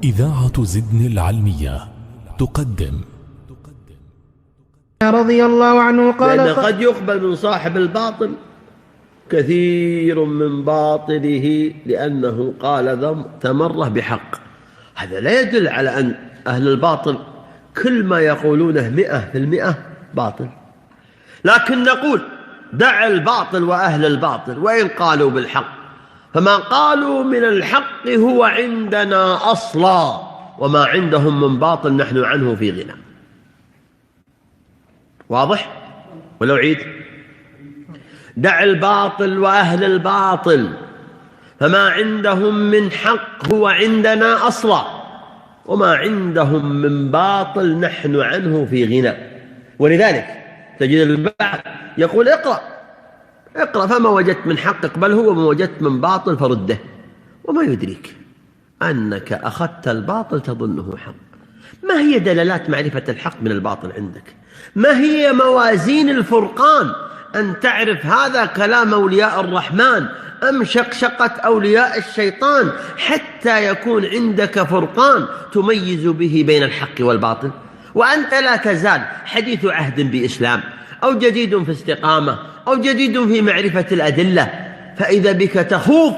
إذاعة زدن العلمية تقدم. رضي الله عنه قال: لأن قد يقبل من صاحب الباطل كثير من باطله لأنه قال تمره بحق. هذا لا يدل على أن أهل الباطل كل ما يقولونه 100% باطل، لكن نقول دع الباطل وأهل الباطل وإن قالوا بالحق، فما قالوا من الحق هو عندنا أصلا، وما عندهم من باطل نحن عنه في غنى. واضح؟ ولو عيد: دع الباطل وأهل الباطل، فما عندهم من حق هو عندنا أصلا، وما عندهم من باطل نحن عنه في غنى. ولذلك تجد البعض يقول: اقرأ فما وجدت من حق اقبله، وما وجدت من باطل فرده. وما يدريك أنك أخذت الباطل تظنه حق. ما هي دلالات معرفة الحق من الباطل عندك؟ ما هي موازين الفرقان أن تعرف هذا كلام أولياء الرحمن أم شقشقة أولياء الشيطان، حتى يكون عندك فرقان تميز به بين الحق والباطل؟ وأنت لا تزال حديث عهد بإسلام، أو جديد في استقامة، أو جديد في معرفة الأدلة، فإذا بك تخوض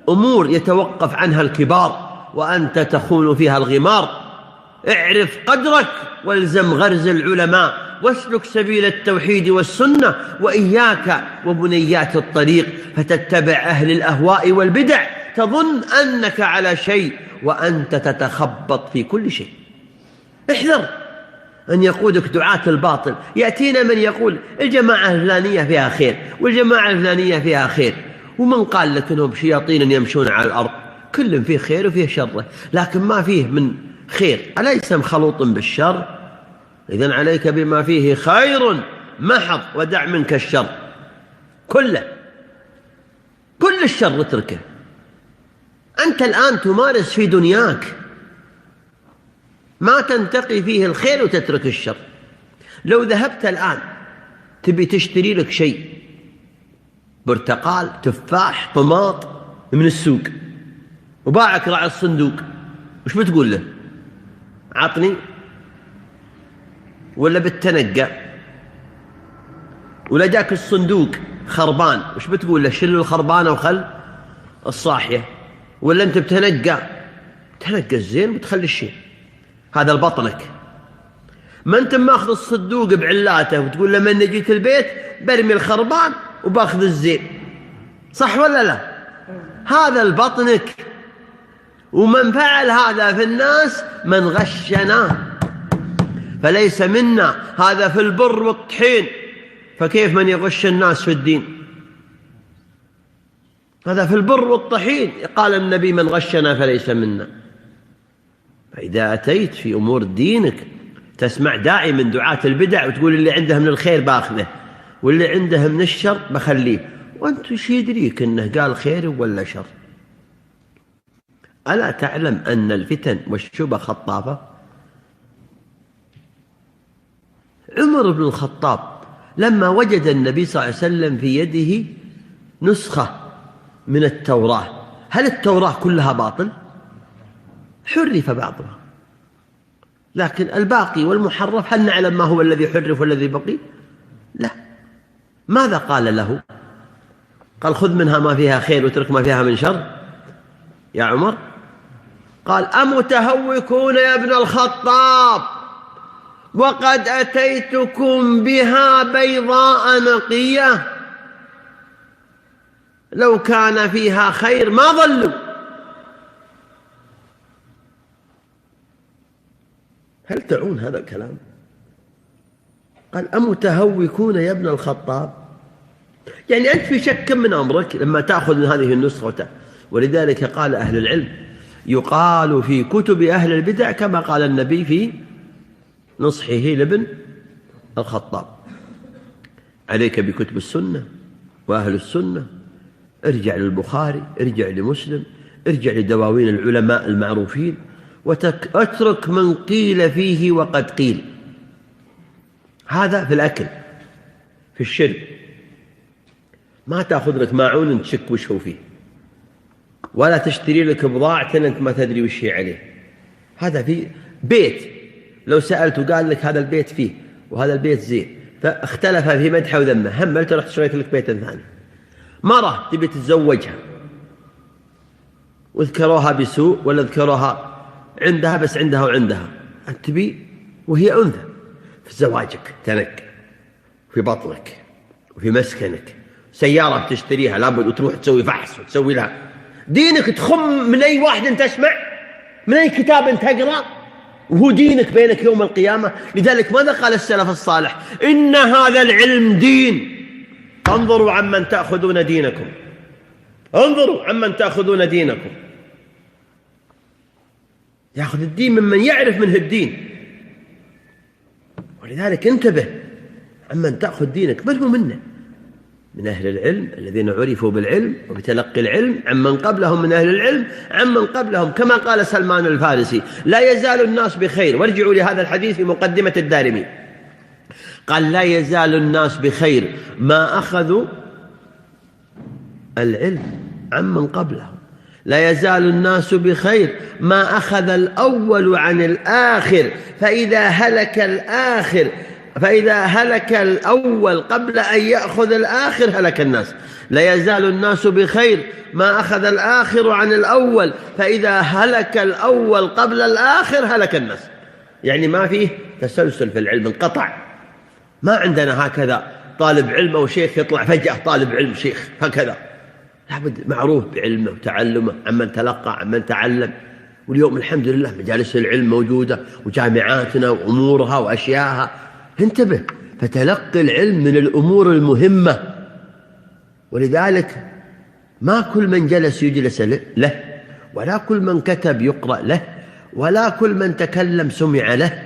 أمور يتوقف عنها الكبار وأنت تخون فيها الغمار. اعرف قدرك والزم غرز العلماء، واسلك سبيل التوحيد والسنة، وإياك وبنيات الطريق فتتبع أهل الأهواء والبدع، تظن أنك على شيء وأنت تتخبط في كل شيء. احذر أن يقودك دعاة الباطل. يأتينا من يقول الجماعة الفلانية فيها خير والجماعة الفلانية فيها خير، ومن قال لك أنهم شياطين يمشون على الأرض؟ كل فيه خير وفيه شر، لكن ما فيه من خير أليس مخلوط بالشر؟ إذن عليك بما فيه خير محض ودع منك الشر كله، كل الشر اتركه. أنت الآن تمارس في دنياك ما تنتقي فيه الخير وتترك الشر. لو ذهبت الآن تبي تشتري لك شيء، برتقال، تفاح، طماط من السوق، وباعك راعي الصندوق، وش بتقول له؟ عطني ولا بتنقى؟ ولا جاك الصندوق خربان، وش بتقول له؟ شل الخربانة وخل الصاحية. ولا أنت تنقى الزين وتخلي الشيء. هذا البطنك. ما أنت ماخذ الصندوق بعلاته وتقول لما أن جيت البيت برمي الخربان وباخذ الزين، صح ولا لا؟ هذا البطنك. ومن فعل هذا في الناس من غشنا فليس منا. هذا في البر والطحين، فكيف من يغش الناس في الدين؟ هذا في البر والطحين قال النبي: من غشنا فليس منا. فإذا أتيت في أمور دينك تسمع داعي من دعاة البدع وتقول اللي عنده من الخير باخذه واللي عنده من الشر بخليه، وأنت وش يدريك أنه قال خير ولا شر؟ ألا تعلم أن الفتن والشبه خطافة؟ عمر بن الخطاب لما وجد النبي صلى الله عليه وسلم في يده نسخة من التوراة، هل التوراة كلها باطل؟ حرف بعضها، لكن الباقي والمحرف هل نعلم ما هو الذي حرف والذي بقي؟ لا. ماذا قال له؟ قال: خذ منها ما فيها خير واترك ما فيها من شر. يا عمر، قال: أمتهوكون يا ابن الخطاب وقد أتيتكم بها بيضاء نقية، لو كان فيها خير ما ضلوا. هل تعون هذا الكلام؟ قال: أمتهوكون يا ابن الخطاب، يعني أنت في شك من أمرك لما تأخذ من هذه النسخة. ولذلك قال أهل العلم: يقال في كتب أهل البدع كما قال النبي في نصحه لابن الخطاب: عليك بكتب السنة وأهل السنة، ارجع للبخاري، ارجع لمسلم، ارجع لدواوين العلماء المعروفين، واترك من قيل فيه وقد قيل. هذا في الأكل. في الشرب ما تأخذ لك ماعون تشك وش هو فيه، ولا تشتري لك بضاعة أنت ما تدري وش هي عليه. هذا في بيت، لو سألت قال لك هذا البيت فيه وهذا البيت زين، فاختلف في مدحه وذمه، هملت رحت شريت لك بيت ثاني. مرة تبي تتزوجها وذكروها بسوء ولا ذكروها عندها بس عندها وعندها، أنت تبي وهي أنثى في زواجك تنك في بطنك وفي مسكنك، سيارة بتشتريها لابد وتروح تسوي فحص وتسوي لها، دينك تخم من أي واحد تسمع، من أي كتاب تقرأ، وهو دينك بينك يوم القيامة. لذلك ماذا قال السلف الصالح؟ إن هذا العلم دين، انظروا عمن تأخذون دينكم، انظروا عمن تأخذون دينكم. يأخذ الدين ممن يعرف منه الدين، ولذلك انتبه عمن تأخذ دينك، بل هو منه، من أهل العلم الذين عرفوا بالعلم وبتلقي العلم عمن قبلهم من أهل العلم عمن قبلهم، كما قال سلمان الفارسي: لا يزال الناس بخير. وارجعوا لهذا الحديث في مقدمة الدارمي، قال: لا يزال الناس بخير ما أخذوا العلم عمن قبلهم، لا يزال الناس بخير ما أخذ الأول عن الآخر، فإذا هلك الأول قبل أن يأخذ الآخر هلك الناس. لا يزال الناس بخير ما أخذ الآخر عن الأول، فإذا هلك الأول قبل الآخر هلك الناس. يعني ما فيه تسلسل في العلم، انقطع. ما عندنا هكذا طالب علم أو شيخ يطلع فجأة طالب علم شيخ هكذا، لابد معروف بعلمه وتعلمه، عمن تلقى عمن تعلم. واليوم الحمد لله مجالس العلم موجودة وجامعاتنا وأمورها وأشياءها، انتبه، فتلقي العلم من الأمور المهمة. ولذلك ما كل من جلس يجلس له، ولا كل من كتب يقرأ له، ولا كل من تكلم سمع له.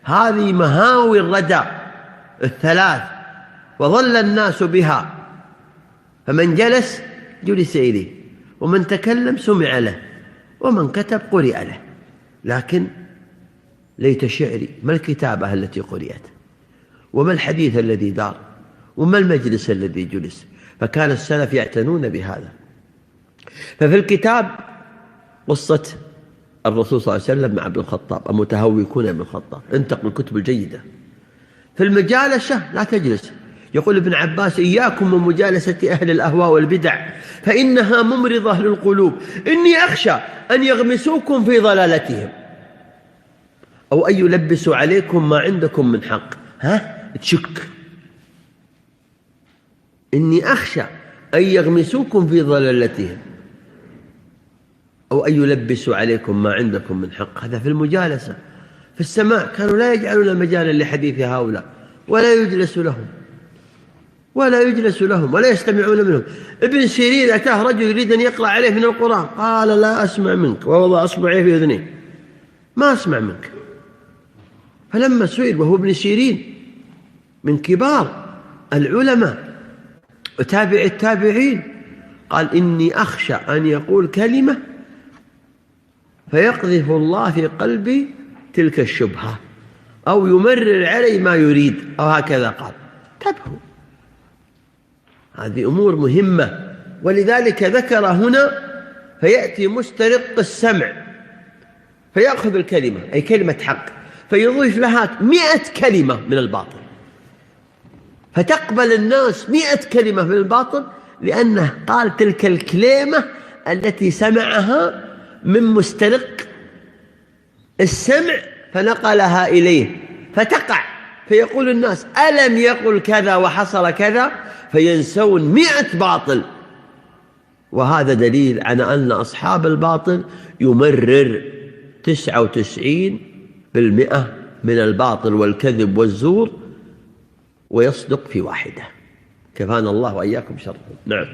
هذه مهاوي الردى الثلاث وظل الناس بها، فمن جلس جلس إليه، ومن تكلم سمع له، ومن كتب قرئ له. لكن ليت شعري ما الكتابة التي قرئت، وما الحديث الذي دار، وما المجلس الذي جلس. فكان السلف يعتنون بهذا. ففي الكتاب قصة الرسول صلى الله عليه وسلم مع ابن الخطاب، المتهوكون ابن الخطاب، انتقوا الكتب الجيدة. في المجالسة لا تجلس. يقول ابن عباس: إياكم ومجالسة أهل الأهواء والبدع فإنها ممرضة للقلوب، إني أخشى أن يغمسوكم في ضلالتهم أو أن يلبسوا عليكم ما عندكم من حق. تشك، إني أخشى أن يغمسوكم في ضلالتهم أو أن يلبسوا عليكم ما عندكم من حق. هذا في المجالسة. في السماع كانوا لا يجعلون مجالا لحديث هؤلاء، ولا يجلس لهم ولا يستمعون منهم. ابن سيرين أتاه رجل يريد أن يقرأ عليه من القرآن، قال: لا أسمع منك، ووضع أصبعيه في أذنيه، ما أسمع منك. فلما سئل، وهو ابن سيرين من كبار العلماء وتابع التابعين، قال: إني أخشى أن يقول كلمة فيقذف الله في قلبي تلك الشبهة، أو يمرر علي ما يريد، أو هكذا قال. انتبهوا، هذه أمور مهمة. ولذلك ذكر هنا: فيأتي مسترق السمع فيأخذ الكلمة، أي كلمة حق، فيضيف لها 100 كلمة من الباطل، فتقبل الناس 100 كلمة من الباطل، لأنه قال تلك الكلمة التي سمعها من مسترق السمع فنقلها إليه، فتقع، فيقول الناس: ألم يقل كذا وحصل كذا، فينسون 100 باطل. وهذا دليل على أن أصحاب الباطل يمرر 99% من الباطل والكذب والزور، ويصدق في واحدة. كفانا الله وإياكم شرهم. نعم.